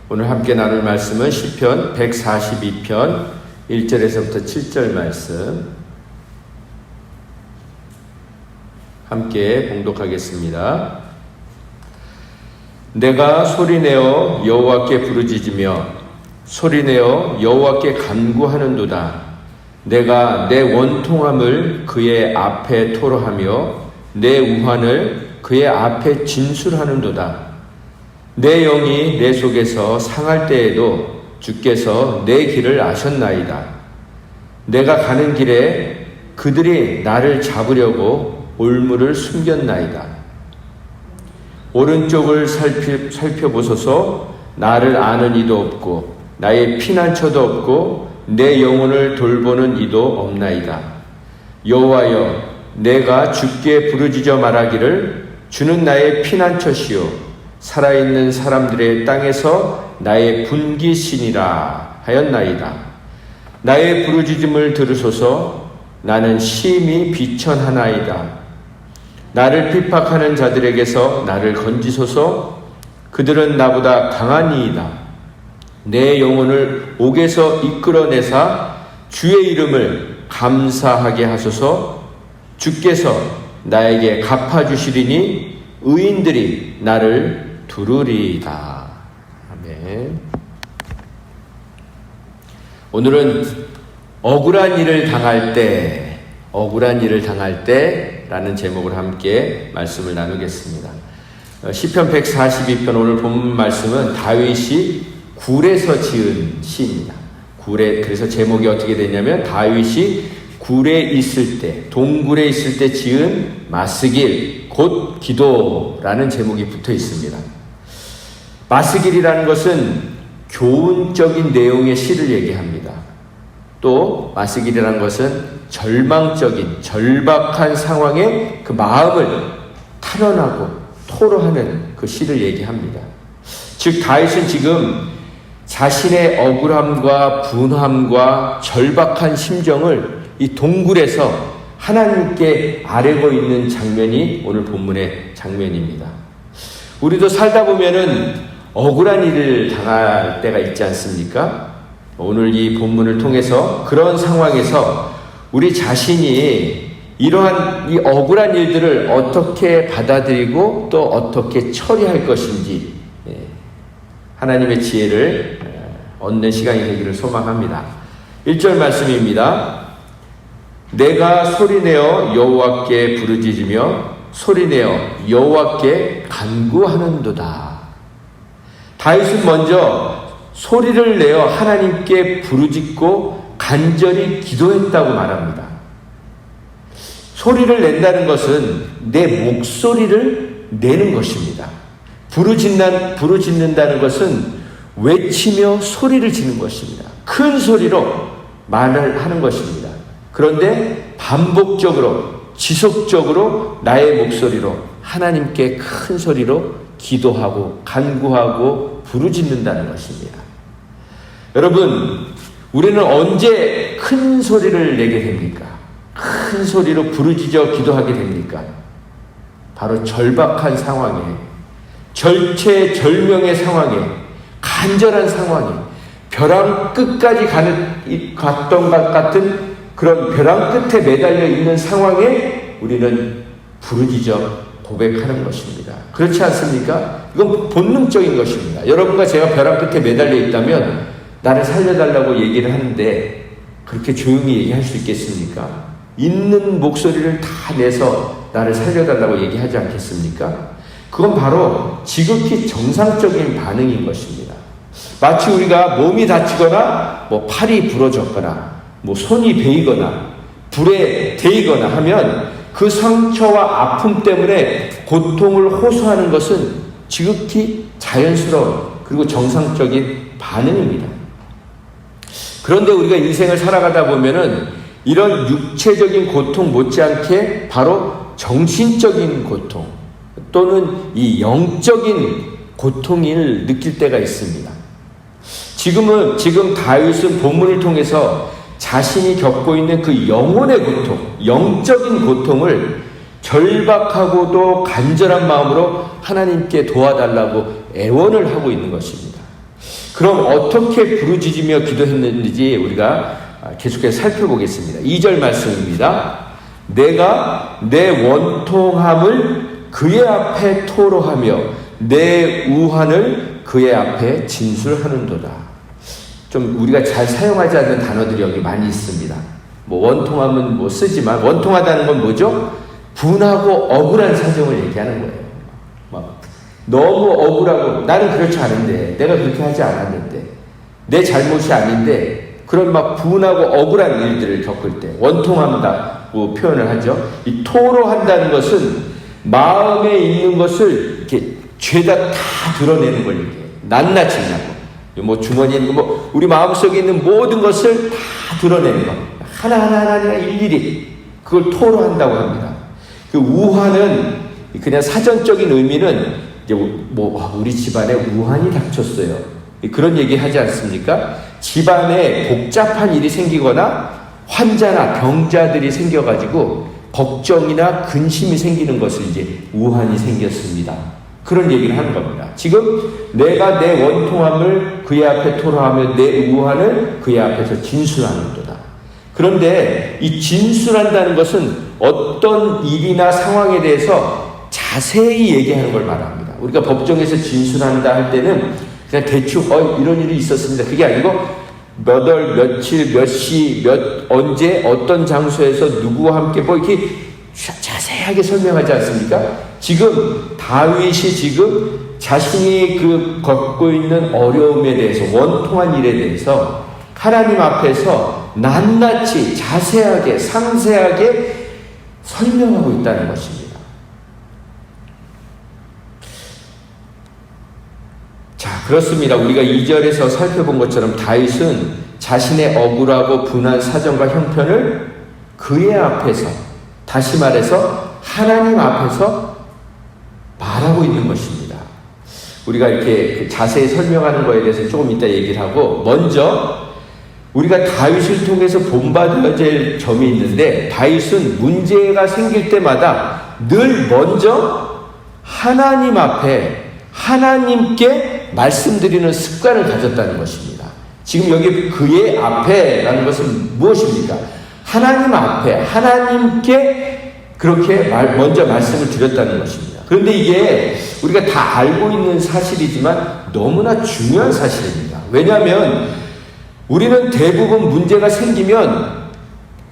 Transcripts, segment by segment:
오늘 함께 나눌 말씀은 시편 142편 1절에서부터 7절 말씀 함께 봉독하겠습니다. 내가 소리내어 여호와께 부르짖으며 소리내어 여호와께 간구하는도다. 내가 내 원통함을 그의 앞에 토로하며 내 우환을 그의 앞에 진술하는도다. 내 영이 내 속에서 상할 때에도 주께서 내 길을 아셨나이다. 내가 가는 길에 그들이 나를 잡으려고 올무를 숨겼나이다. 오른쪽을 살펴보소서. 나를 아는 이도 없고 나의 피난처도 없고 내 영혼을 돌보는 이도 없나이다. 여호와여, 내가 주께 부르짖어 말하기를 주는 나의 피난처시요 살아있는 사람들의 땅에서 나의 분기신이라 하였나이다. 나의 부르짖음을 들으소서. 나는 심히 비천하나이다. 나를 핍박하는 자들에게서 나를 건지소서. 그들은 나보다 강하니이다. 내 영혼을 옥에서 이끌어내사 주의 이름을 감사하게 하소서. 주께서 나에게 갚아주시리니 의인들이 나를 두루리이다. 아멘. 오늘은 억울한 일을 당할 때라는 제목으로 함께 말씀을 나누겠습니다. 시편 142편 오늘 본 말씀은 다윗이 굴에서 지은 시입니다. 그래서 제목이 어떻게 되냐면 다윗이 굴에 있을 때, 동굴에 있을 때 지은 마스길, 곧 기도라는 제목이 붙어 있습니다. 마스길이라는 것은 교훈적인 내용의 시를 얘기합니다. 또 마스길이라는 것은 절망적인, 절박한 상황에 그 마음을 탄원하고 토로하는 그 시를 얘기합니다. 즉 다윗은 지금 자신의 억울함과 분함과 절박한 심정을 이 동굴에서 하나님께 아뢰고 있는 장면이 오늘 본문의 장면입니다. 우리도 살다 보면은 억울한 일을 당할 때가 있지 않습니까? 오늘 이 본문을 통해서 그런 상황에서 우리 자신이 이러한 이 억울한 일들을 어떻게 받아들이고 또 어떻게 처리할 것인지 하나님의 지혜를 얻는 시간이 되기를 소망합니다. 1절 말씀입니다. 내가 소리내어 여호와께 부르짖으며 소리내어 여호와께 간구하는도다. 다윗은 먼저 소리를 내어 하나님께 부르짖고 간절히 기도했다고 말합니다. 소리를 낸다는 것은 내 목소리를 내는 것입니다. 부르짖는다는 것은 외치며 소리를 지는 것입니다. 큰 소리로 말을 하는 것입니다. 그런데 반복적으로 지속적으로 나의 목소리로 하나님께 큰 소리로 기도하고 간구하고 부르짖는다는 것입니다. 여러분, 우리는 언제 큰 소리를 내게 됩니까? 큰 소리로 부르짖어 기도하게 됩니까? 바로 절박한 상황에, 절체절명의 상황에, 간절한 상황에, 벼랑 끝까지 갔던 것 같은 그런 벼랑 끝에 매달려 있는 상황에 우리는 부르짖어 고백하는 것입니다. 그렇지 않습니까? 이건 본능적인 것입니다. 여러분과 제가 벼랑 끝에 매달려 있다면 나를 살려달라고 얘기를 하는데 그렇게 조용히 얘기할 수 있겠습니까? 있는 목소리를 다 내서 나를 살려달라고 얘기하지 않겠습니까? 그건 바로 지극히 정상적인 반응인 것입니다. 마치 우리가 몸이 다치거나 팔이 부러졌거나 손이 베이거나 불에 데이거나 하면 그 상처와 아픔 때문에 고통을 호소하는 것은 지극히 자연스러운 그리고 정상적인 반응입니다. 그런데 우리가 인생을 살아가다 보면은 이런 육체적인 고통 못지않게 바로 정신적인 고통 또는 이 영적인 고통을 느낄 때가 있습니다. 지금 다윗은 본문을 통해서 자신이 겪고 있는 그 영혼의 고통, 영적인 고통을 절박하고도 간절한 마음으로 하나님께 도와달라고 애원을 하고 있는 것입니다. 그럼 어떻게 부르짖으며 기도했는지 우리가 계속해서 살펴보겠습니다. 2절 말씀입니다. 내가 내 원통함을 그의 앞에 토로하며 내 우환을 그의 앞에 진술하는도다. 좀 우리가 잘 사용하지 않는 단어들이 여기 많이 있습니다. 뭐 원통함은 뭐 쓰지만 원통하다는 건 뭐죠? 분하고 억울한 사정을 얘기하는 거예요. 막 너무 억울하고 나는 그렇지 않은데 내가 그렇게 하지 않았는데 내 잘못이 아닌데 그런 막 분하고 억울한 일들을 겪을 때 원통한다고 표현을 하죠. 이 토로한다는 것은 마음에 있는 것을 이렇게 죄다 다 드러내는 걸 얘기해요. 낱낱이냐고. 뭐 주머니에 있는 거, 뭐 우리 마음속에 있는 모든 것을 다 드러내는 거. 하나하나 일일이 그걸 토로한다고 합니다. 그 우환은 그냥 사전적인 의미는 이제 뭐 우리 집안에 우환이 닥쳤어요. 그런 얘기 하지 않습니까? 집안에 복잡한 일이 생기거나 환자나 병자들이 생겨가지고 걱정이나 근심이 생기는 것을 이제 우환이 생겼습니다. 그런 얘기를 하는 겁니다. 지금 내가 내 원통함을 그의 앞에 토로하며 내 우환을 그의 앞에서 진술하는도다. 그런데 이 진술한다는 것은 어떤 일이나 상황에 대해서 자세히 얘기하는 걸 말합니다. 우리가 법정에서 진술한다 할 때는 그냥 대충 이런 일이 있었습니다. 그게 아니고 몇 월, 며칠, 몇 시, 언제, 어떤 장소에서 누구와 함께 뭐 이렇게 자세하게 설명하지 않습니까? 지금 다윗이 지금 자신이 겪고 있는 어려움에 대해서 원통한 일에 대해서 하나님 앞에서 낱낱이 자세하게 상세하게 설명하고 있다는 것입니다. 자, 그렇습니다. 우리가 2절에서 살펴본 것처럼 다윗은 자신의 억울하고 분한 사정과 형편을 그의 앞에서, 다시 말해서 하나님 앞에서 말하고 있는 것입니다. 우리가 이렇게 자세히 설명하는 거에 대해서 조금 이따 얘기를 하고, 먼저 우리가 다윗을 통해서 본받아야 될 점이 있는데, 다윗은 문제가 생길 때마다 늘 먼저 하나님 앞에 하나님께 말씀드리는 습관을 가졌다는 것입니다. 지금 여기 그의 앞에라는 것은 무엇입니까? 하나님 앞에 하나님께 그렇게 먼저 말씀을 드렸다는 것입니다. 그런데 이게 우리가 다 알고 있는 사실이지만 너무나 중요한 사실입니다. 왜냐하면 우리는 대부분 문제가 생기면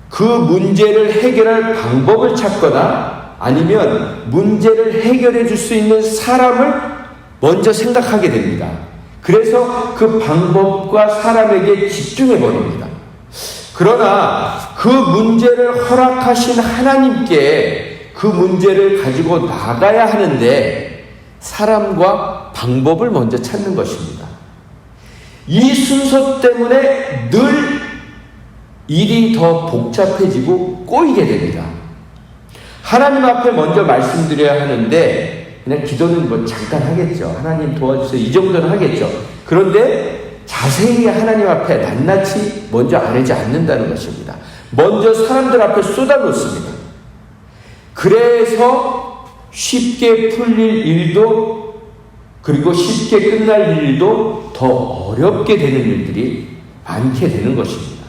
그 문제를 해결할 방법을 찾거나 아니면 문제를 해결해 줄 수 있는 사람을 먼저 생각하게 됩니다. 그래서 그 방법과 사람에게 집중해 버립니다. 그러나 그 문제를 허락하신 하나님께 그 문제를 가지고 나가야 하는데 사람과 방법을 먼저 찾는 것입니다. 이 순서 때문에 늘 일이 더 복잡해지고 꼬이게 됩니다. 하나님 앞에 먼저 말씀드려야 하는데 그냥 기도는 뭐 잠깐 하겠죠. 하나님 도와주세요. 이 정도는 하겠죠. 그런데 자세히 하나님 앞에 낱낱이 먼저 아뢰지 않는다는 것입니다. 먼저 사람들 앞에 쏟아놓습니다. 그래서 쉽게 풀릴 일도 그리고 쉽게 끝날 일도 더 어렵게 되는 일들이 많게 되는 것입니다.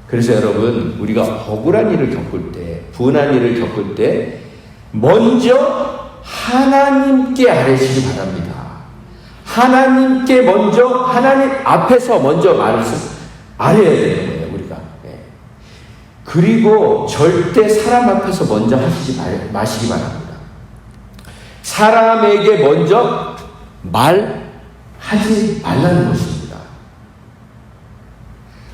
그래서 여러분, 우리가 억울한 일을 겪을 때, 분한 일을 겪을 때 먼저 하나님께 아뢰시기 바랍니다. 하나님께 먼저, 하나님 앞에서 먼저 아뢰야 되는 거예요, 우리가. 그리고 절대 사람 앞에서 먼저 하시지 마시기 바랍니다. 사람에게 먼저 말하지 말라는 것입니다.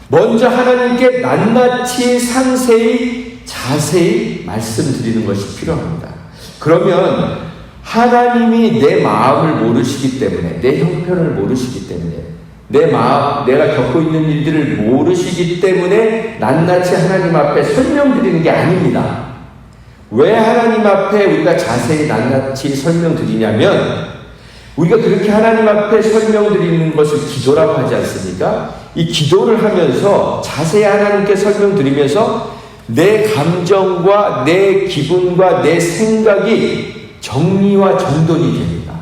먼저 하나님께 낱낱이 상세히 자세히 말씀드리는 것이 필요합니다. 그러면 하나님이 내 마음을 모르시기 때문에, 내 형편을 모르시기 때문에, 내가 겪고 있는 일들을 모르시기 때문에 낱낱이 하나님 앞에 설명드리는 게 아닙니다. 왜 하나님 앞에 우리가 자세히 낱낱이 설명드리냐면, 우리가 그렇게 하나님 앞에 설명드리는 것을 기도라고 하지 않습니까? 이 기도를 하면서 자세히 하나님께 설명드리면서 내 감정과 내 기분과 내 생각이 정리와 정돈이 됩니다.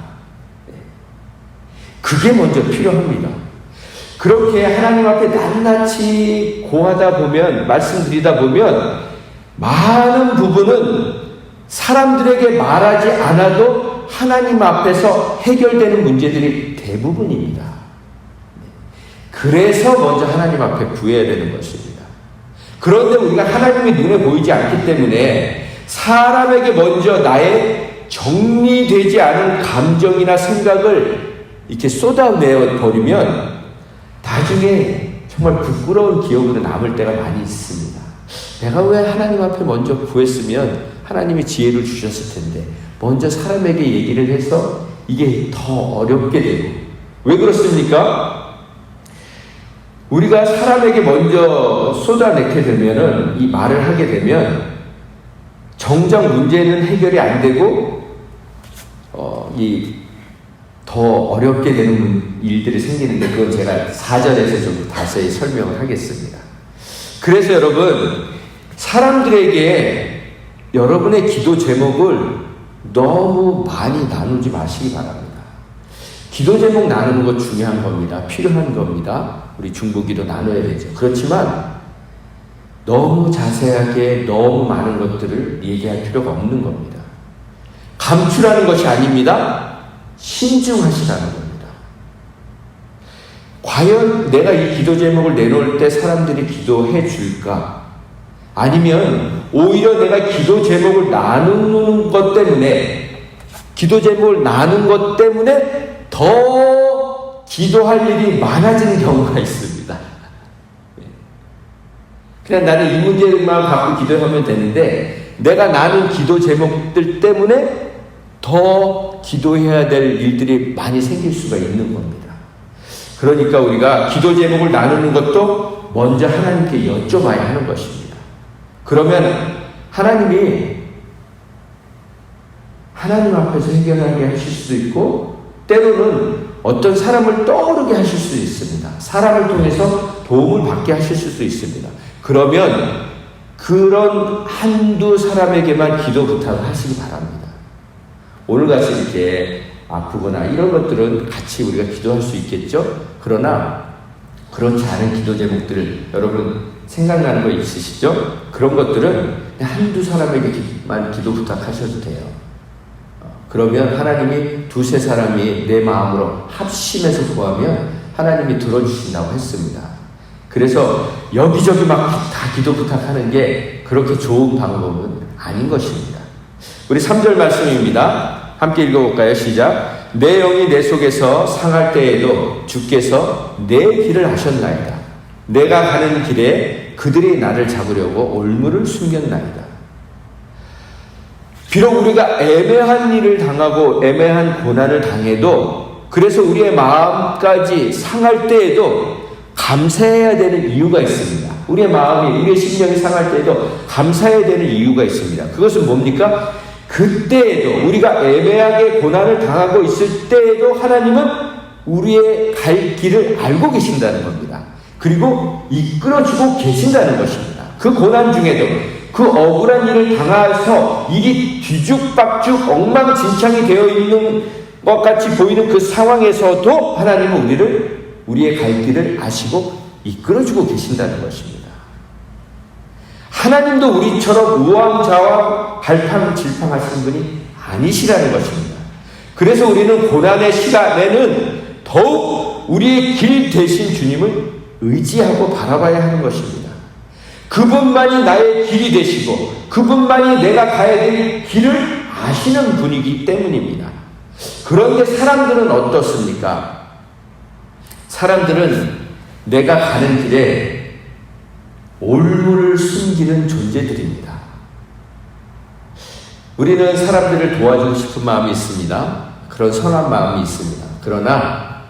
그게 먼저 필요합니다. 그렇게 하나님 앞에 낱낱이 고하다 보면, 말씀드리다 보면 많은 부분은 사람들에게 말하지 않아도 하나님 앞에서 해결되는 문제들이 대부분입니다. 그래서 먼저 하나님 앞에 구해야 되는 것입니다. 그런데 우리가 하나님이 눈에 보이지 않기 때문에 사람에게 먼저 나의 정리되지 않은 감정이나 생각을 이렇게 쏟아내어 버리면 나중에 정말 부끄러운 기억으로 남을 때가 많이 있습니다. 내가 왜 하나님 앞에 먼저 구했으면 하나님이 지혜를 주셨을 텐데 먼저 사람에게 얘기를 해서 이게 더 어렵게 되고. 왜 그렇습니까? 우리가 사람에게 먼저 쏟아내게 되면은, 이 말을 하게 되면 정작 문제는 해결이 안 되고 더 어렵게 되는 일들이 생기는데, 그건 제가 4절에서 좀 자세히 설명을 하겠습니다. 그래서 여러분, 사람들에게 여러분의 기도 제목을 너무 많이 나누지 마시기 바랍니다. 기도 제목 나누는 거 중요한 겁니다. 필요한 겁니다. 우리 중보기도 나눠야 되죠. 그렇지만 너무 자세하게 너무 많은 것들을 얘기할 필요가 없는 겁니다. 감추라는 것이 아닙니다. 신중하시라는 겁니다. 과연 내가 이 기도 제목을 내놓을 때 사람들이 기도해 줄까? 아니면 오히려 내가 기도 제목을 나누는 것 때문에, 기도 제목을 나눈 것 때문에 더 기도할 일이 많아지는 경우가 있습니다. 그냥 나는 이 문제만 갖고 기도하면 되는데, 내가 나눈 기도 제목들 때문에 더 기도해야 될 일들이 많이 생길 수가 있는 겁니다. 그러니까 우리가 기도 제목을 나누는 것도 먼저 하나님께 여쭤봐야 하는 것입니다. 그러면 하나님이 하나님 앞에서 해결하게 하실 수도 있고, 때로는 어떤 사람을 떠오르게 하실 수 있습니다. 사람을 통해서 도움을 받게 하실 수도 있습니다. 그러면 그런 한두 사람에게만 기도 부탁을 하시기 바랍니다. 오늘같이 이렇게 아프거나 이런 것들은 같이 우리가 기도할 수 있겠죠? 그러나 그렇지 않은 기도 제목들을 여러분 생각나는 거 있으시죠? 그런 것들은 한두 사람에게만 기도 부탁하셔도 돼요. 그러면 하나님이 두세 사람이 내 마음으로 합심해서 구하면 하나님이 들어주신다고 했습니다. 그래서 여기저기 막 다 기도 부탁하는 게 그렇게 좋은 방법은 아닌 것입니다. 우리 3절 말씀입니다. 함께 읽어볼까요? 시작. 내 영이 내 속에서 상할 때에도 주께서 내 길을 아셨나이다. 내가 가는 길에 그들이 나를 잡으려고 올무를 숨겼나이다. 비록 우리가 애매한 일을 당하고 애매한 고난을 당해도, 그래서 우리의 마음까지 상할 때에도 감사해야 되는 이유가 있습니다. 우리의 마음이, 우리의 심령이 상할 때에도 감사해야 되는 이유가 있습니다. 그것은 뭡니까? 그때에도, 우리가 애매하게 고난을 당하고 있을 때에도 하나님은 우리의 갈 길을 알고 계신다는 겁니다. 그리고 이끌어주고 계신다는 것입니다. 그 고난 중에도, 그 억울한 일을 당해서 일이 뒤죽박죽 엉망진창이 되어 있는 것 같이 보이는 그 상황에서도 하나님은 우리의 갈 길을 아시고 이끌어주고 계신다는 것입니다. 하나님도 우리처럼 우왕좌왕 갈팡질팡하시는 분이 아니시라는 것입니다. 그래서 우리는 고난의 시간에는 더욱 우리의 길 대신 주님을 의지하고 바라봐야 하는 것입니다. 그분만이 나의 길이 되시고 그분만이 내가 가야 될 길을 아시는 분이기 때문입니다. 그런데 사람들은 어떻습니까? 사람들은 내가 가는 길에 올무를 숨기는 존재들입니다. 우리는 사람들을 도와주고 싶은 마음이 있습니다. 그런 선한 마음이 있습니다. 그러나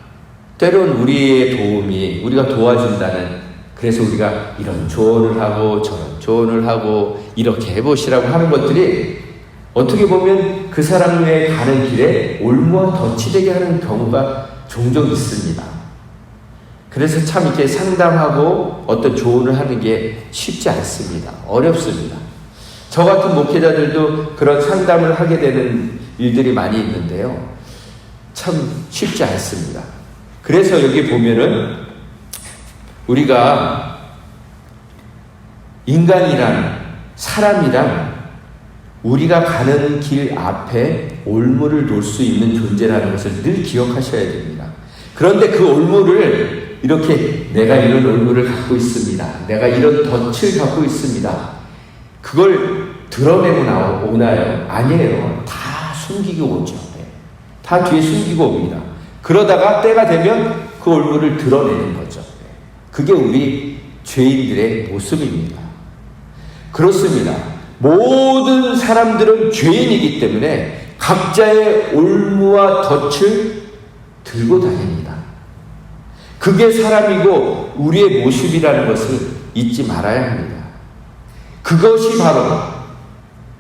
때론 우리의 도움이, 우리가 도와준다는, 그래서 우리가 이런 조언을 하고 저런 조언을 하고 이렇게 해보시라고 하는 것들이 어떻게 보면 그 사람의 가는 길에 올무와 덫이 되게 하는 경우가 종종 있습니다. 그래서 참 이렇게 상담하고 어떤 조언을 하는 게 쉽지 않습니다. 어렵습니다. 저 같은 목회자들도 그런 상담을 하게 되는 일들이 많이 있는데요. 참 쉽지 않습니다. 그래서 여기 보면은 우리가 인간이란, 사람이란 우리가 가는 길 앞에 올무를 놓을 수 있는 존재라는 것을 늘 기억하셔야 됩니다. 그런데 그 올무를 이렇게 내가 이런 올무를 갖고 있습니다, 내가 이런 덫을 갖고 있습니다, 그걸 드러내고 오나요? 아니에요. 다 숨기고 오죠. 다 뒤에 숨기고 옵니다. 그러다가 때가 되면 그 올무를 드러내는 거죠. 그게 우리 죄인들의 모습입니다. 그렇습니다. 모든 사람들은 죄인이기 때문에 각자의 올무와 덫을 들고 다닙니다. 그게 사람이고 우리의 모습이라는 것을 잊지 말아야 합니다. 그것이 바로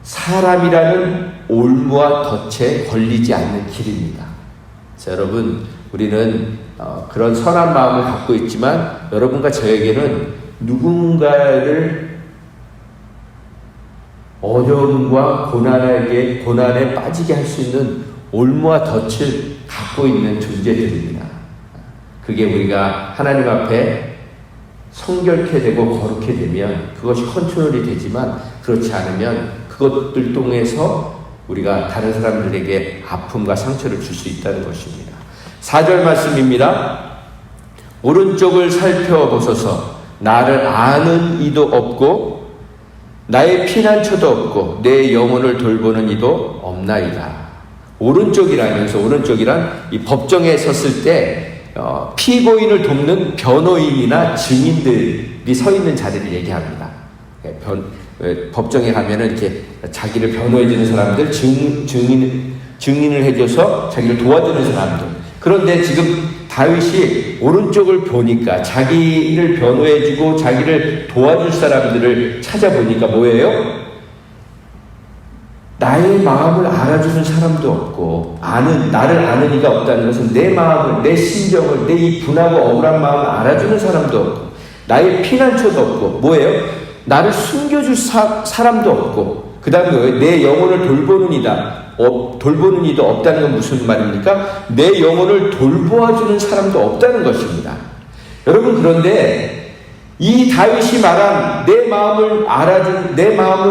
사람이라는 올무와 덫에 걸리지 않는 길입니다. 자, 여러분, 우리는 그런 선한 마음을 갖고 있지만 여러분과 저에게는 누군가를 어려움과 고난에 빠지게 할 수 있는 올무와 덫을 갖고 있는 존재들입니다. 그게 우리가 하나님 앞에 성결케 되고 거룩해 되면 그것이 컨트롤이 되지만, 그렇지 않으면 그것들 통해서 우리가 다른 사람들에게 아픔과 상처를 줄 수 있다는 것입니다. 4절 말씀입니다. 오른쪽을 살펴보소서. 나를 아는 이도 없고 나의 피난처도 없고 내 영혼을 돌보는 이도 없나이다. 오른쪽이라면서, 오른쪽이란 이 법정에 섰을 때 피고인을 돕는 변호인이나 증인들이 서 있는 자리를 얘기합니다. 법정에 가면은 이렇게 자기를 변호해주는 사람들, 증인을 해줘서 자기를 도와주는 사람들. 그런데 지금 다윗이 오른쪽을 보니까, 자기를 변호해주고 자기를 도와줄 사람들을 찾아보니까 뭐예요? 나의 마음을 알아주는 사람도 없고, 나를 아는 이가 없다는 것은 내 마음을, 내 심정을, 내 이 분하고 억울한 마음을 알아주는 사람도 없고, 나의 피난처도 없고, 뭐예요? 나를 숨겨줄 사람도 없고, 그 다음에 내 영혼을 돌보는 이도 없다는 건 무슨 말입니까? 내 영혼을 돌보아주는 사람도 없다는 것입니다. 여러분, 그런데 이 다윗이 말한 내 마음을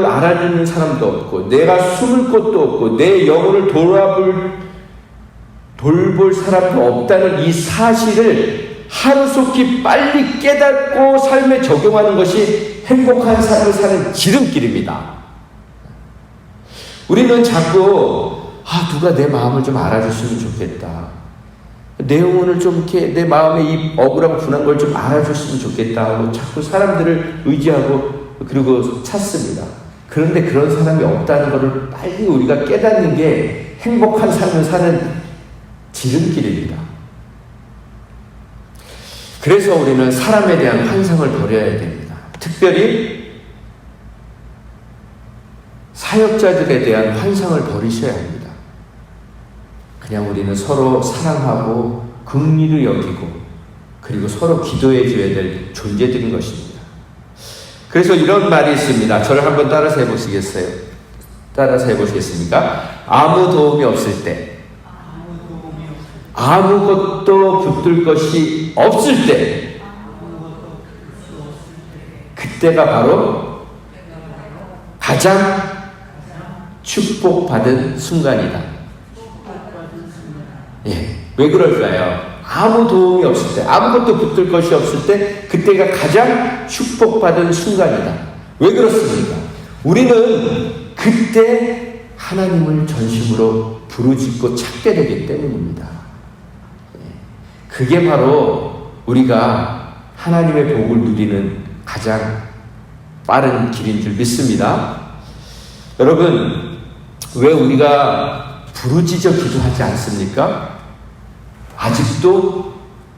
알아주는 사람도 없고, 내가 숨을 곳도 없고, 내 영혼을 돌볼 사람도 없다는 이 사실을 하루속히 빨리 깨닫고 삶에 적용하는 것이 행복한 삶을 사는 지름길입니다. 우리는 자꾸 누가 내 마음을 좀 알아줬으면 좋겠다, 내 영혼을 좀 이렇게, 내 마음에 이 억울하고 분한 걸 좀 알아줬으면 좋겠다 하고 자꾸 사람들을 의지하고 그리고 찾습니다. 그런데 그런 사람이 없다는 것을 빨리 우리가 깨닫는 게 행복한 삶을 사는 지름길입니다. 그래서 우리는 사람에 대한 환상을 버려야 됩니다. 특별히 사역자들에 대한 환상을 버리셔야 합니다. 그냥 우리는 서로 사랑하고 긍휼을 여기고 그리고 서로 기도해 줘야 될 존재들인 것입니다. 그래서 이런 말이 있습니다. 저를 한번 따라서 해보시겠어요? 따라서 해보시겠습니까? 아무 도움이 없을 때, 아무것도 붙들 것이 없을 때, 그때가 바로 가장 축복받은 순간이다. 예, 왜 그럴까요? 아무 도움이 없을 때, 아무것도 붙들 것이 없을 때, 그때가 가장 축복받은 순간이다. 왜 그렇습니까? 우리는 그때 하나님을 전심으로 부르짖고 찾게 되기 때문입니다. 그게 바로 우리가 하나님의 복을 누리는 가장 빠른 길인 줄 믿습니다. 여러분, 왜 우리가 부르짖어 기도하지 않습니까? 아직도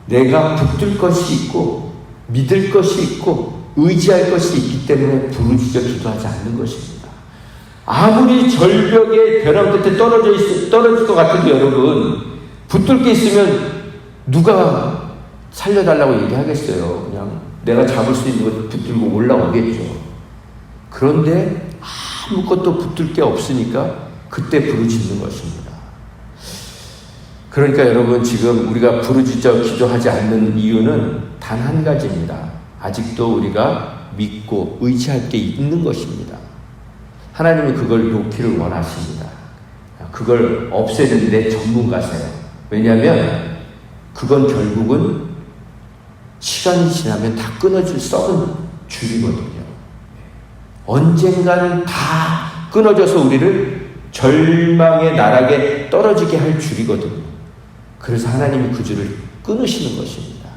내가 붙들 것이 있고 믿을 것이 있고 의지할 것이 있기 때문에 부르짖어 기도하지 않는 것입니다. 아무리 절벽의 벼랑 끝에 떨어질 것 같은데 여러분, 붙들 게 있으면 누가 살려달라고 얘기하겠어요? 그냥 내가 잡을 수 있는 거 붙들고 올라오겠죠. 그런데 아무것도 붙들 게 없으니까 그때 부르짖는 것입니다. 그러니까 여러분, 지금 우리가 부르짖어 기도하지 않는 이유는 단 한 가지입니다. 아직도 우리가 믿고 의지할 게 있는 것입니다. 하나님이 그걸 놓기를 원하십니다. 그걸 없애는 데 전문가세요. 왜냐하면 그건 결국은 시간이 지나면 다 끊어질 썩은 줄이거든요. 언젠가는 다 끊어져서 우리를 절망의 나락에 떨어지게 할 줄이거든요. 그래서 하나님이 그 줄을 끊으시는 것입니다.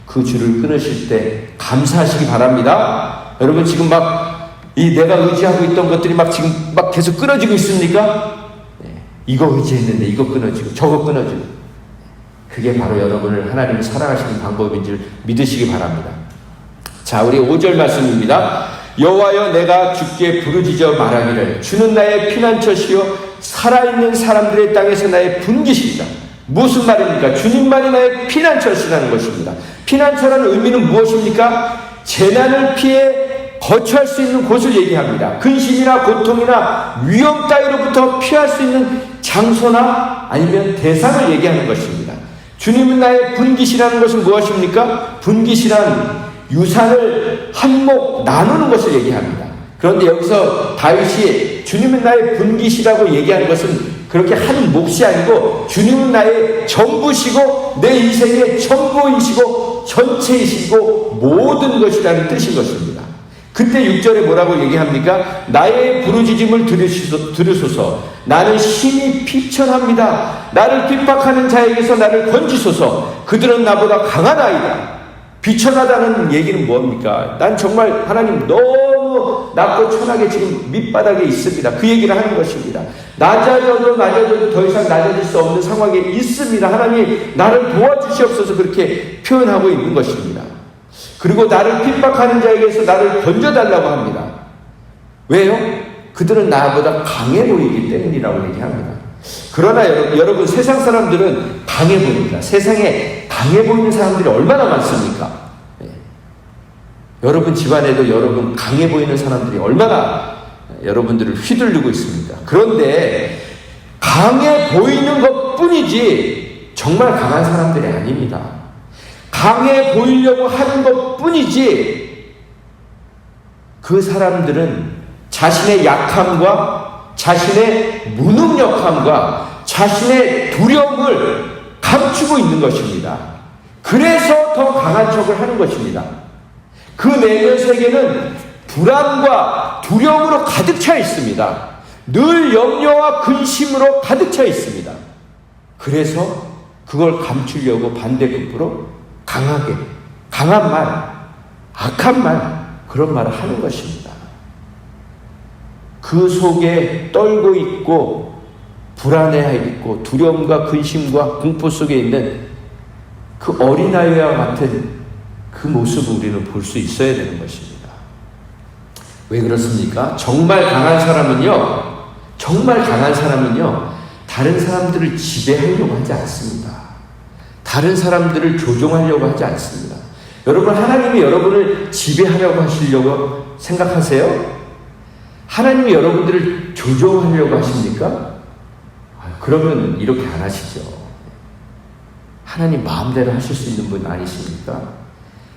그 줄을 끊으실 때 감사하시기 바랍니다. 여러분, 지금 내가 의지하고 있던 것들이 지금 계속 끊어지고 있습니까? 네. 이거 의지했는데 이거 끊어지고 저거 끊어지고. 그게 바로 여러분을 하나님이 사랑하시는 방법인 줄 믿으시기 바랍니다. 자, 우리 5절 말씀입니다. 여호와여, 내가 주께 부르짖어 말하기를 주는 나의 피난처시요 살아있는 사람들의 땅에서 나의 분기시리다. 무슨 말입니까? 주님만이 나의 피난처시라는 것입니다. 피난처라는 의미는 무엇입니까? 재난을 피해 거처할 수 있는 곳을 얘기합니다. 근심이나 고통이나 위험 따위로부터 피할 수 있는 장소나 아니면 대상을 얘기하는 것입니다. 주님은 나의 분깃이라는 것은 무엇입니까? 분깃이란 유산을 한몫 나누는 것을 얘기합니다. 그런데 여기서 다윗이 주님은 나의 분깃이라고 얘기하는 것은 그렇게 한 몫이 아니고 주님은 나의 전부시고 내 인생의 전부이시고 전체이시고 모든 것이라는 뜻인 것입니다. 그때 6절에 뭐라고 얘기합니까? 나의 부르짖음을 들으소서. 나는 심히 비천합니다. 나를 핍박하는 자에게서 나를 건지소서. 그들은 나보다 강한 아이다. 비천하다는 얘기는 뭡니까? 난 정말 하나님 너무 낮고 천하게 지금 밑바닥에 있습니다. 그 얘기를 하는 것입니다. 낮아져도 더 이상 낮아질 수 없는 상황에 있습니다. 하나님 나를 도와주시옵소서. 그렇게 표현하고 있는 것입니다. 그리고 나를 핍박하는 자에게서 나를 건져달라고 합니다. 왜요? 그들은 나보다 강해 보이기 때문이라고 얘기합니다. 그러나 여러분, 세상 사람들은 강해 보입니다. 세상에 강해 보이는 사람들이 얼마나 많습니까? 네. 여러분 집안에도 여러분 강해 보이는 사람들이 얼마나 여러분들을 휘둘리고 있습니다. 그런데 강해 보이는 것 뿐이지 정말 강한 사람들이 아닙니다. 강해 보이려고 하는 것 뿐이지 그 사람들은 자신의 약함과 자신의 무능력함과 자신의 두려움을 감추고 있는 것입니다. 그래서 더 강한 척을 하는 것입니다. 그 내면 세계는 불안과 두려움으로 가득 차 있습니다. 늘 염려와 근심으로 가득 차 있습니다. 그래서 그걸 감추려고 반대급부로 강하게, 강한 말, 악한 말, 그런 말을 하는 것입니다. 그 속에 떨고 있고 불안해 있고 두려움과 근심과 공포 속에 있는 그 어린아이와 같은 그 모습을 우리는 볼 수 있어야 되는 것입니다. 왜 그렇습니까? 정말 강한 사람은요 다른 사람들을 지배하려고 하지 않습니다. 다른 사람들을 조종하려고 하지 않습니다. 여러분, 하나님이 여러분을 지배하려고 하시려고 생각하세요? 하나님이 여러분들을 조종하려고 하십니까? 그러면 이렇게 안 하시죠. 하나님 마음대로 하실 수 있는 분 아니십니까?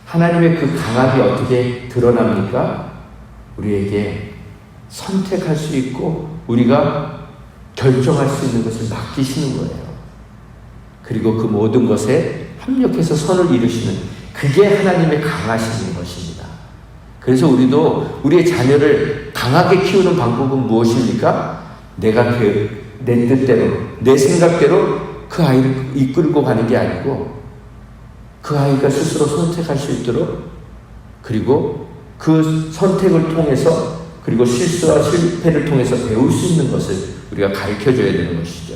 하나님의 그 강함이 어떻게 드러납니까? 우리에게 선택할 수 있고 우리가 결정할 수 있는 것을 맡기시는 거예요. 그리고 그 모든 것에 합력해서 선을 이루시는, 그게 하나님의 강하신 것입니다. 그래서 우리도 우리의 자녀를 강하게 키우는 방법은 무엇입니까? 내가 내 뜻대로, 내 생각대로 그 아이를 이끌고 가는 게 아니고 그 아이가 스스로 선택할 수 있도록, 그리고 그 선택을 통해서, 그리고 실수와 실패를 통해서 배울 수 있는 것을 우리가 가르쳐줘야 되는 것이죠.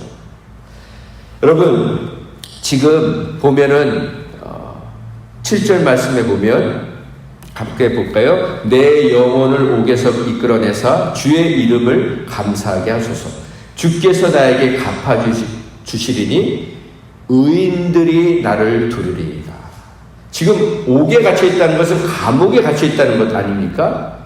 여러분, 지금 보면은 7절 말씀에 보면 함께 볼까요? 내 영혼을 옥에서 이끌어내사 주의 이름을 감사하게 하소서. 주께서 나에게 갚아주시리니 의인들이 나를 두르리이다. 지금 옥에 갇혀 있다는 것은 감옥에 갇혀 있다는 것 아닙니까?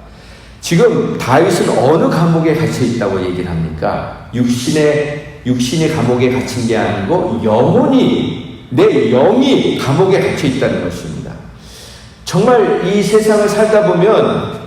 지금 다윗은 어느 감옥에 갇혀 있다고 얘기를 합니까? 육신의 육신이 감옥에 갇힌 게 아니고 영혼이, 내 영이 감옥에 갇혀 있다는 것입니다. 정말 이 세상을 살다 보면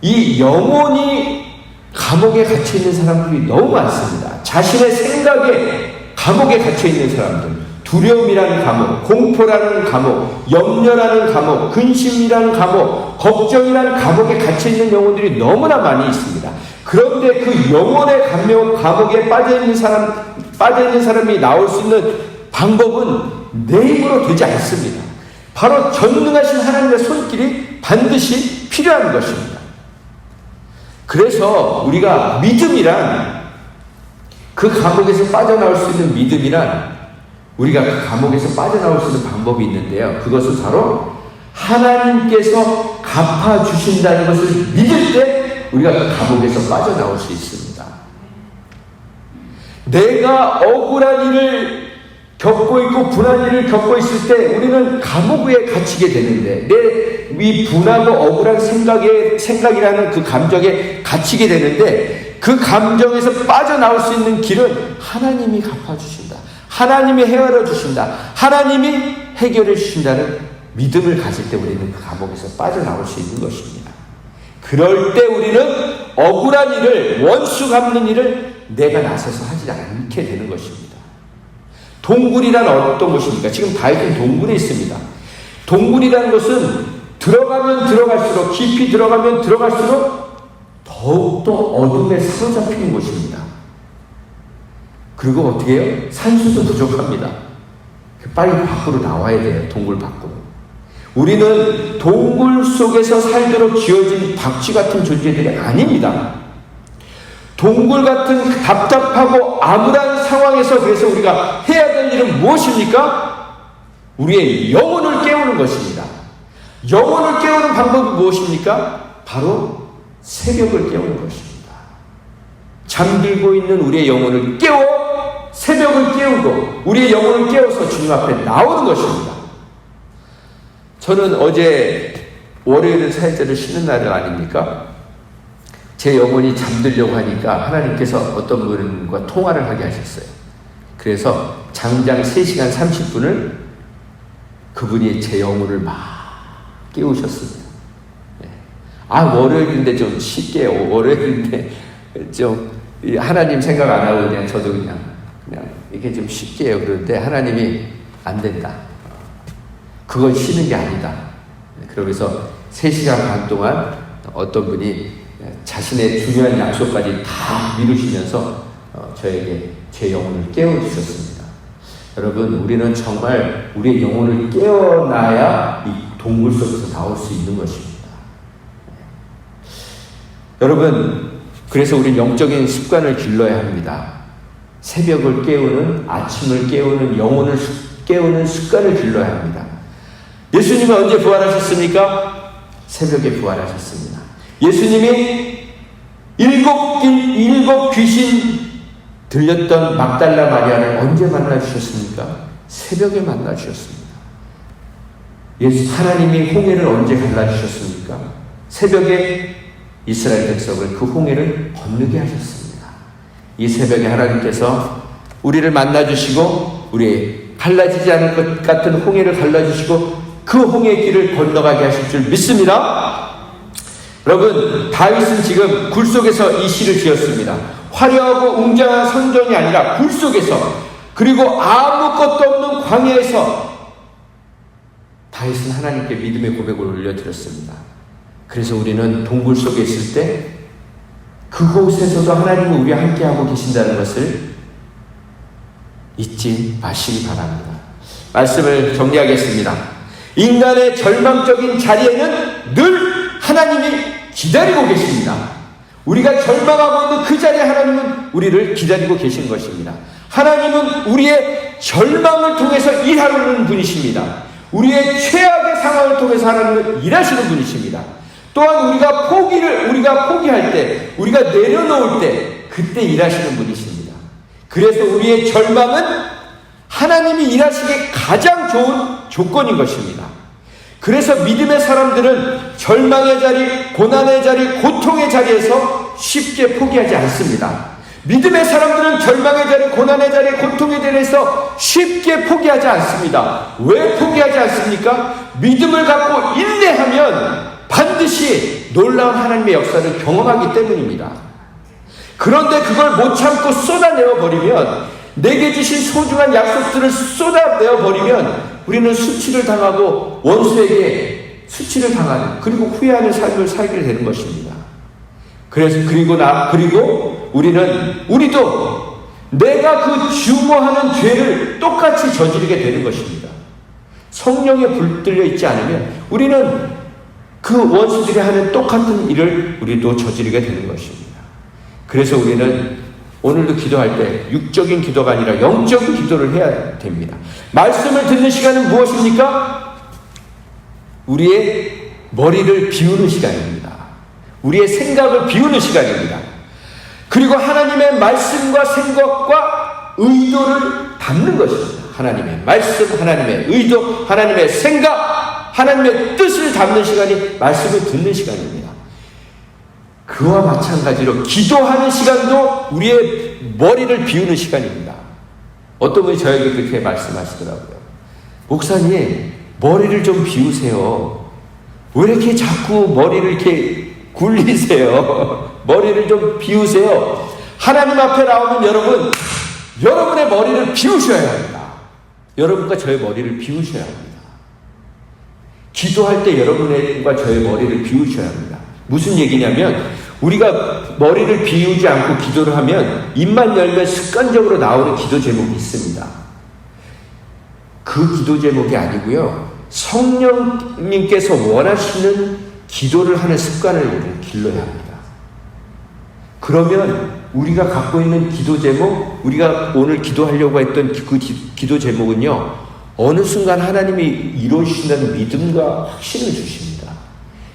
이 영혼이 감옥에 갇혀 있는 사람들이 너무 많습니다. 자신의 생각에 감옥에 갇혀 있는 사람들, 두려움이라는 감옥, 공포라는 감옥, 염려라는 감옥, 근심이라는 감옥, 걱정이라는 감옥에 갇혀 있는 영혼들이 너무나 많이 있습니다. 그런데 그 영혼의 감옥에 빠져 있는 사람이 나올 수 있는 방법은 내 힘으로 되지 않습니다. 바로 전능하신 하나님의 손길이 반드시 필요한 것입니다. 그래서 우리가 믿음이란, 그 감옥에서 빠져나올 수 있는 믿음이란, 우리가 그 감옥에서 빠져나올 수 있는 방법이 있는데요. 그것은 바로 하나님께서 갚아주신다는 것을 믿을 때 우리가 그 감옥에서 빠져나올 수 있습니다. 내가 억울한 일을 겪고 있고 분한 일을 겪고 있을 때 우리는 감옥에 갇히게 되는데, 내 이 분하고 억울한 생각이라는 그 감정에 갇히게 되는데, 그 감정에서 빠져나올 수 있는 길은 하나님이 갚아주신다, 하나님이 헤아려 주신다, 하나님이 해결해 주신다는 믿음을 가질 때 우리는 그 감옥에서 빠져나올 수 있는 것입니다. 그럴 때 우리는 억울한 일을, 원수 갚는 일을 내가 나서서 하지 않게 되는 것입니다. 동굴이란 어떤 곳입니까? 지금 다윗은 동굴에 있습니다. 동굴이라는 것은 들어가면 들어갈수록, 깊이 들어가면 들어갈수록 더욱더 어둠에 사로잡히는 곳입니다. 그리고 어떻게 해요? 산소도 부족합니다. 빨리 밖으로 나와야 돼요. 동굴 밖으로. 우리는 동굴 속에서 살도록 지어진 박쥐 같은 존재들이 아닙니다. 동굴 같은 답답하고 암울한 상황에서 그래서 우리가 해야 될 일은 무엇입니까? 우리의 영혼을 깨우는 것입니다. 영혼을 깨우는 방법이 무엇입니까? 바로 새벽을 깨우는 것입니다. 잠들고 있는 우리의 영혼을 깨워 새벽을 깨우고 우리의 영혼을 깨워서 주님 앞에 나오는 것입니다. 저는 어제 월요일은 사회자를 쉬는 날 아닙니까? 제 영혼이 잠들려고 하니까 하나님께서 어떤 분과 통화를 하게 하셨어요. 그래서 장장 3시간 30분을 그분이 제 영혼을 막 깨우셨습니다. 월요일인데 좀 쉽게, 월요일인데 좀 하나님 생각 안 하고 그냥 저도 그냥 이렇게 좀 쉽게 해요. 그런데 하나님이 안 된다. 그건 쉬는 게 아니다. 그러면서 3시간 반 동안 어떤 분이 자신의 중요한 약속까지 다 미루시면서 저에게 제 영혼을 깨워주셨습니다. 여러분, 우리는 정말 우리의 영혼을 깨어나야 이 동굴 속에서 나올 수 있는 것입니다. 여러분, 그래서 우리는 영적인 습관을 길러야 합니다. 새벽을 깨우는, 아침을 깨우는, 영혼을 깨우는 습관을 길러야 합니다. 예수님은 언제 부활하셨습니까? 새벽에 부활하셨습니다. 예수님이 일곱 귀신 들렸던 막달라 마리아를 언제 만나주셨습니까? 새벽에 만나주셨습니다. 하나님이 홍해를 언제 갈라주셨습니까? 새벽에 이스라엘 백성을 그 홍해를 건너게 하셨습니다. 이 새벽에 하나님께서 우리를 만나주시고 우리의 갈라지지 않을 것 같은 홍해를 갈라주시고 그 홍해의 길을 건너가게 하실 줄 믿습니다. 여러분, 다윗은 지금 굴 속에서 이 시를 지었습니다. 화려하고 웅장한 선전이 아니라 굴 속에서, 그리고 아무것도 없는 광야에서 다윗은 하나님께 믿음의 고백을 올려드렸습니다. 그래서 우리는 동굴 속에 있을 때 그곳에서도 하나님은 우리와 함께하고 계신다는 것을 잊지 마시기 바랍니다. 말씀을 정리하겠습니다. 인간의 절망적인 자리에는 늘 하나님이 기다리고 계십니다. 우리가 절망하고 있는 그 자리에 하나님은 우리를 기다리고 계신 것입니다. 하나님은 우리의 절망을 통해서 일하는 분이십니다. 우리의 최악의 상황을 통해서 하나님은 일하시는 분이십니다. 또한 우리가 포기할 때, 우리가 내려놓을 때, 그때 일하시는 분이십니다. 그래서 우리의 절망은 하나님이 일하시기에 가장 좋은 조건인 것입니다. 그래서 믿음의 사람들은 절망의 자리, 고난의 자리, 고통의 자리에서 쉽게 포기하지 않습니다. 믿음의 사람들은 절망의 자리, 고난의 자리, 고통의 자리에서 쉽게 포기하지 않습니다. 왜 포기하지 않습니까? 믿음을 갖고 인내하면 반드시 놀라운 하나님의 역사를 경험하기 때문입니다. 그런데 그걸 못 참고 쏟아내어 버리면, 내게 주신 소중한 약속들을 쏟아내어 버리면 우리는 수치를 당하고 원수에게 수치를 당하는, 그리고 후회하는 삶을 살게 되는 것입니다. 그리고 우리도 내가 그 주모하는 죄를 똑같이 저지르게 되는 것입니다. 성령에 불들려 있지 않으면 우리는 그 원수들이 하는 똑같은 일을 우리도 저지르게 되는 것입니다. 그래서 우리는 오늘도 기도할 때 육적인 기도가 아니라 영적인 기도를 해야 됩니다. 말씀을 듣는 시간은 무엇입니까? 우리의 머리를 비우는 시간입니다. 우리의 생각을 비우는 시간입니다. 그리고 하나님의 말씀과 생각과 의도를 담는 것입니다. 하나님의 말씀, 하나님의 의도, 하나님의 생각, 하나님의 뜻을 담는 시간이 말씀을 듣는 시간입니다. 그와 마찬가지로 기도하는 시간도 우리의 머리를 비우는 시간입니다. 어떤 분이 저에게 그렇게 말씀하시더라고요. 목사님, 머리를 좀 비우세요. 왜 이렇게 자꾸 머리를 이렇게 굴리세요? 머리를 좀 비우세요. 하나님 앞에 나오면 여러분의 머리를 비우셔야 합니다. 여러분과 저의 머리를 비우셔야 합니다. 기도할 때 여러분과 저의 머리를 비우셔야 합니다. 무슨 얘기냐면, 우리가 머리를 비우지 않고 기도를 하면 입만 열면 습관적으로 나오는 기도 제목이 있습니다. 그 기도 제목이 아니고요, 성령님께서 원하시는 기도를 하는 습관을 우리는 길러야 합니다. 그러면 우리가 갖고 있는 기도 제목, 우리가 오늘 기도하려고 했던 그 기도 제목은요, 어느 순간 하나님이 이루어주신다는 믿음과 확신을 주십니다.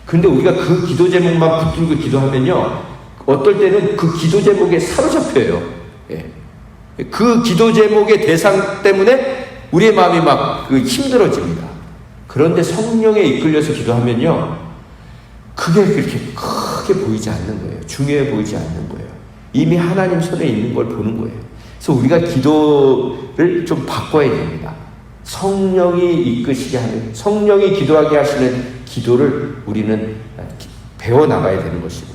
근데 우리가 그 기도 제목만 붙들고 기도하면요, 어떨 때는 그 기도 제목에 사로잡혀요. 예. 그 기도 제목의 대상 때문에 우리의 마음이 막 힘들어집니다. 그런데 성령에 이끌려서 기도하면요, 그게 그렇게 크게 보이지 않는 거예요. 중요해 보이지 않는 거예요. 이미 하나님 손에 있는 걸 보는 거예요. 그래서 우리가 기도를 좀 바꿔야 됩니다. 성령이 이끄시게 하는, 성령이 기도하게 하시는 기도를 우리는 배워나가야 되는 것입니다.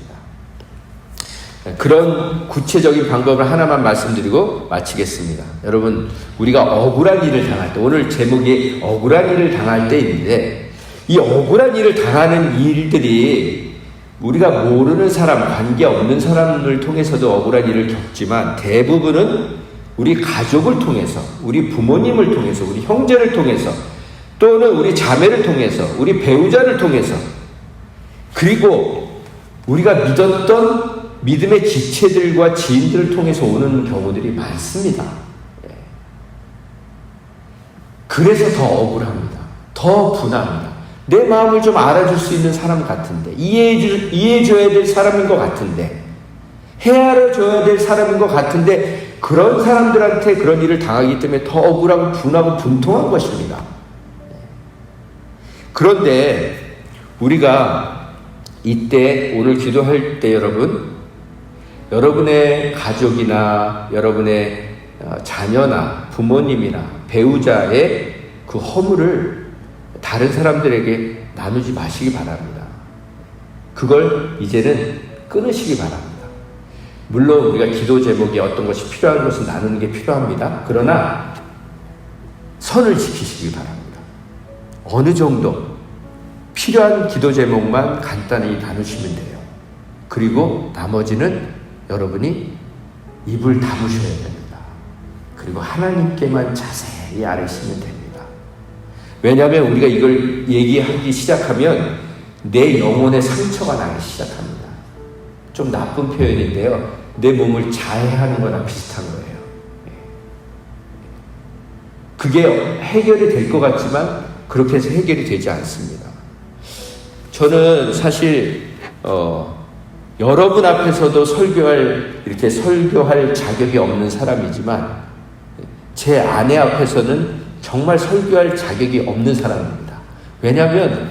그런 구체적인 방법을 하나만 말씀드리고 마치겠습니다. 여러분, 우리가 억울한 일을 당할 때, 오늘 제목이 억울한 일을 당할 때인데, 이 억울한 일을 당하는 일들이 우리가 모르는 사람, 관계없는 사람을 통해서도 억울한 일을 겪지만, 대부분은 우리 가족을 통해서, 우리 부모님을 통해서, 우리 형제를 통해서, 또는 우리 자매를 통해서, 우리 배우자를 통해서, 그리고 우리가 믿었던 믿음의 지체들과 지인들을 통해서 오는 경우들이 많습니다. 그래서 더 억울합니다. 더 분합니다. 내 마음을 좀 알아줄 수 있는 사람 같은데, 이해해줘야 될 사람인 것 같은데, 헤아려줘야 될 사람인 것 같은데, 그런 사람들한테 그런 일을 당하기 때문에 더 억울하고 분하고 분통한 것입니다. 그런데 우리가 이때 오늘 기도할 때 여러분의 가족이나 여러분의 자녀나 부모님이나 배우자의 그 허물을 다른 사람들에게 나누지 마시기 바랍니다. 그걸 이제는 끊으시기 바랍니다. 물론 우리가 기도 제목에 어떤 것이 필요한 것은 나누는 게 필요합니다. 그러나 선을 지키시기 바랍니다. 어느 정도 필요한 기도 제목만 간단히 나누시면 돼요. 그리고 나머지는 여러분이 입을 다무셔야 됩니다. 그리고 하나님께만 자세히 아뢰시면 됩니다. 왜냐하면 우리가 이걸 얘기하기 시작하면 내 영혼에 상처가 나기 시작합니다. 좀 나쁜 표현인데요, 내 몸을 자해하는 거나 비슷한 거예요. 그게 해결이 될 것 같지만 그렇게 해서 해결이 되지 않습니다. 저는 사실 여러분 앞에서도 이렇게 설교할 자격이 없는 사람이지만, 제 아내 앞에서는 정말 설교할 자격이 없는 사람입니다. 왜냐하면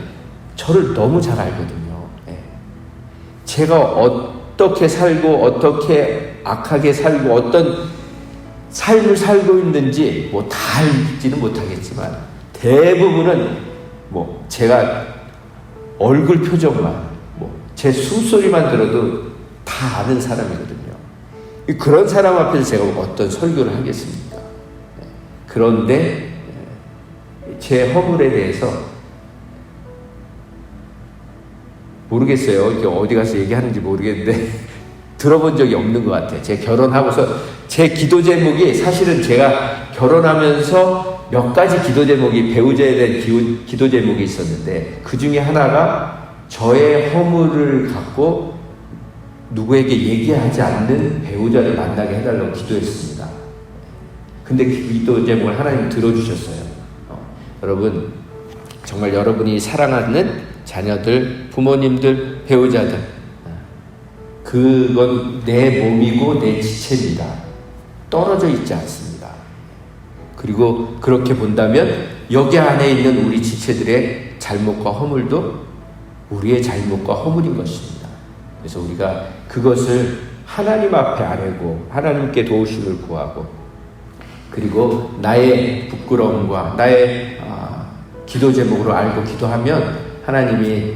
저를 너무 잘 알거든요. 제가 어떻게 살고 어떻게 악하게 살고 어떤 삶을 살고 있는지 뭐 다 알지는 못하겠지만 대부분은 뭐 제가 얼굴 표정만 제 숨소리만 들어도 다 아는 사람이거든요. 그런 사람 앞에서 제가 어떤 설교를 하겠습니까? 그런데 제 허물에 대해서 모르겠어요. 이게 어디 가서 얘기하는지 모르겠는데 들어본 적이 없는 것 같아요. 제 결혼하고서 제 기도 제목이 사실은 제가 결혼하면서 몇 가지 기도 제목이 배우자에 대한 기도 제목이 있었는데 그 중에 하나가 저의 허물을 갖고 누구에게 얘기하지 않는 배우자를 만나게 해달라고 기도했습니다. 근데 그 기도 제목을 하나님 들어주셨어요. 여러분 정말 여러분이 사랑하는 자녀들, 부모님들, 배우자들 그건 내 몸이고 내 지체입니다. 떨어져 있지 않습니다. 그리고 그렇게 본다면 여기 안에 있는 우리 지체들의 잘못과 허물도 우리의 잘못과 허물인 것입니다. 그래서 우리가 그것을 하나님 앞에 아뢰고 하나님께 도우심을 구하고 그리고 나의 부끄러움과 나의 기도 제목으로 알고 기도하면 하나님이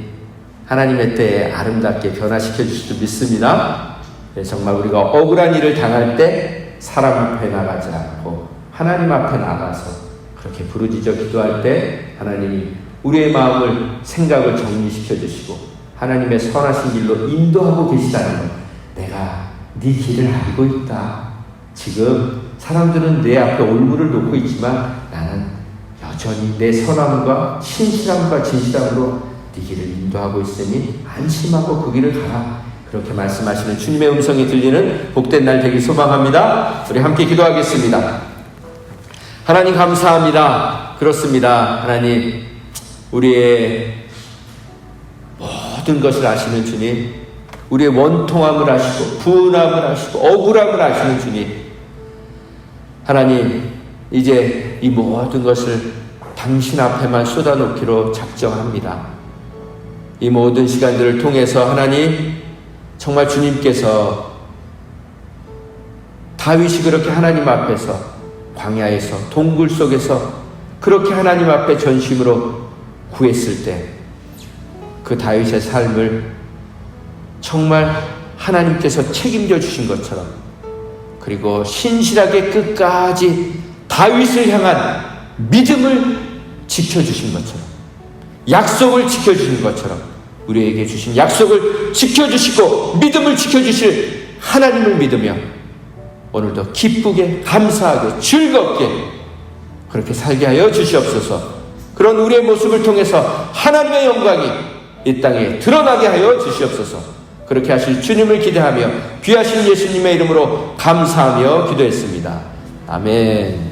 하나님의 때에 아름답게 변화시켜 주실 줄 믿습니다. 정말 우리가 억울한 일을 당할 때 사람 앞에 나가지 않고 하나님 앞에 나가서 그렇게 부르짖어 기도할 때 하나님이 우리의 마음을 생각을 정리시켜 주시고 하나님의 선하신 길로 인도하고 계시다는 것. 내가 네 길을 알고 있다. 지금 사람들은 내 앞에 올무를 놓고 있지만 나는 여전히 내 선함과 신실함과 진실함으로 네 길을 인도하고 있으니 안심하고 그 길을 가라. 그렇게 말씀하시는 주님의 음성이 들리는 복된 날 되길 소망합니다. 우리 함께 기도하겠습니다. 하나님 감사합니다. 그렇습니다. 하나님 우리의 모든 것을 아시는 주님, 우리의 원통함을 아시고 분함을 아시고 억울함을 아시는 주님, 하나님 이제 이 모든 것을 당신 앞에만 쏟아놓기로 작정합니다. 이 모든 시간들을 통해서 하나님 정말 주님께서 다윗이 그렇게 하나님 앞에서 광야에서 동굴 속에서 그렇게 하나님 앞에 전심으로 구했을 때 그 다윗의 삶을 정말 하나님께서 책임져 주신 것처럼 그리고 신실하게 끝까지 다윗을 향한 믿음을 지켜주신 것처럼 약속을 지켜주신 것처럼 우리에게 주신 약속을 지켜주시고 믿음을 지켜주실 하나님을 믿으며 오늘도 기쁘게 감사하게 즐겁게 그렇게 살게 하여 주시옵소서. 그런 우리의 모습을 통해서 하나님의 영광이 이 땅에 드러나게 하여 주시옵소서. 그렇게 하실 주님을 기대하며 귀하신 예수님의 이름으로 감사하며 기도했습니다. 아멘.